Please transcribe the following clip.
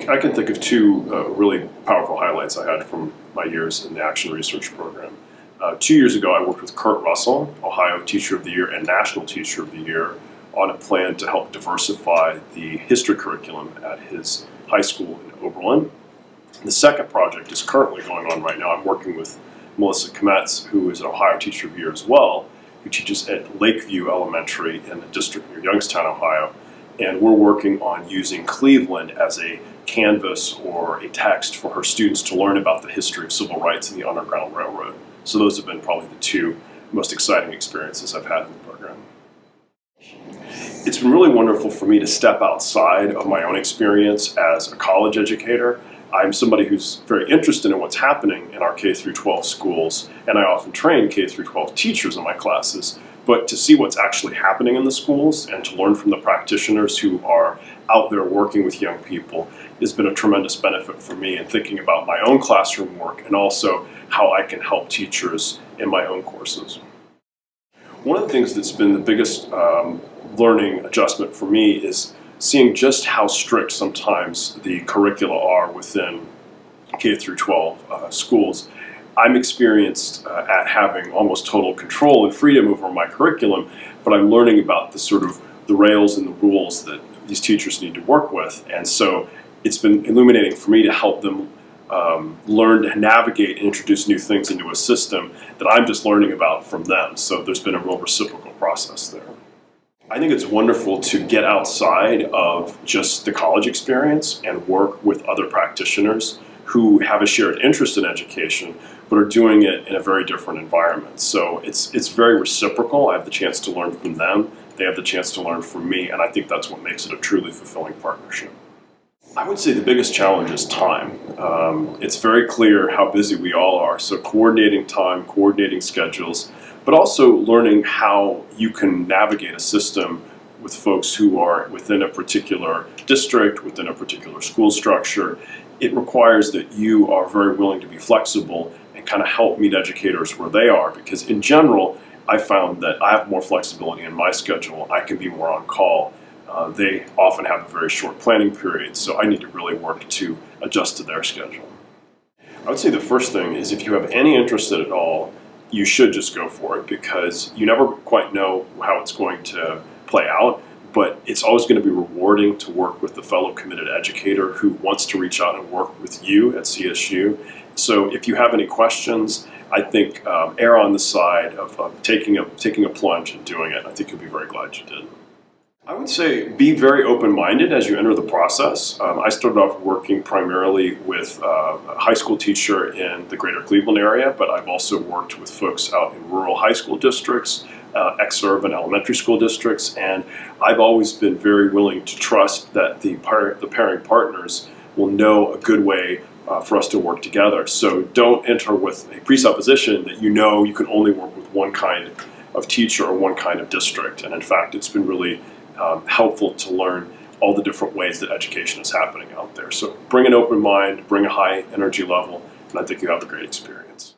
I can think of two really powerful highlights I had from my years in the Action Research Program. 2 years ago, I worked with Kurt Russell, Ohio Teacher of the Year and National Teacher of the Year, on a plan to help diversify the history curriculum at his high school in Oberlin. The second project is currently going on right now. I'm working with Melissa Kometz, who is an Ohio Teacher of the Year as well, who teaches at Lakeview Elementary in the district near Youngstown, Ohio. And we're working on using Cleveland as a canvas or a text for her students to learn about the history of civil rights and the Underground Railroad. So those have been probably the two most exciting experiences I've had in the program. It's been really wonderful for me to step outside of my own experience as a college educator. I'm somebody who's very interested in what's happening in our K-12 schools, and I often train K-12 teachers in my classes. But to see what's actually happening in the schools and to learn from the practitioners who are out there working with young people has been a tremendous benefit for me in thinking about my own classroom work and also how I can help teachers in my own courses. One of the things that's been the biggest learning adjustment for me is seeing just how strict sometimes the curricula are within K-12 schools. I'm experienced at having almost total control and freedom over my curriculum, but I'm learning about the rails and the rules that these teachers need to work with. And so it's been illuminating for me to help them learn to navigate and introduce new things into a system that I'm just learning about from them. So there's been a real reciprocal process there. I think it's wonderful to get outside of just the college experience and work with other practitioners who have a shared interest in education, but are doing it in a very different environment. So it's very reciprocal. I have the chance to learn from them. They have the chance to learn from me, and I think that's what makes it a truly fulfilling partnership. I would say the biggest challenge is time. It's very clear how busy we all are, so coordinating time, coordinating schedules, but also learning how you can navigate a system with folks who are within a particular district, within a particular school structure. It requires that you are very willing to be flexible and kind of help meet educators where they are, because in general, I found that I have more flexibility in my schedule. I can be more on call. They often have a very short planning period, so I need to really work to adjust to their schedule. I would say the first thing is, if you have any interest in it at all, you should just go for it, because you never quite know how it's going to play out, but it's always going to be rewarding to work with a fellow committed educator who wants to reach out and work with you at CSU. So if you have any questions, I think err on the side of taking a plunge and doing it. I think you'll be very glad you did. I would say be very open-minded as you enter the process. I started off working primarily with a high school teacher in the greater Cleveland area, but I've also worked with folks out in rural high school districts, ex-urban elementary school districts, and I've always been very willing to trust that the pairing partners will know a good way for us to work together. So don't enter with a presupposition that you know you can only work with one kind of teacher or one kind of district. And in fact, it's been really helpful to learn all the different ways that education is happening out there. So bring an open mind, bring a high energy level, and I think you have a great experience.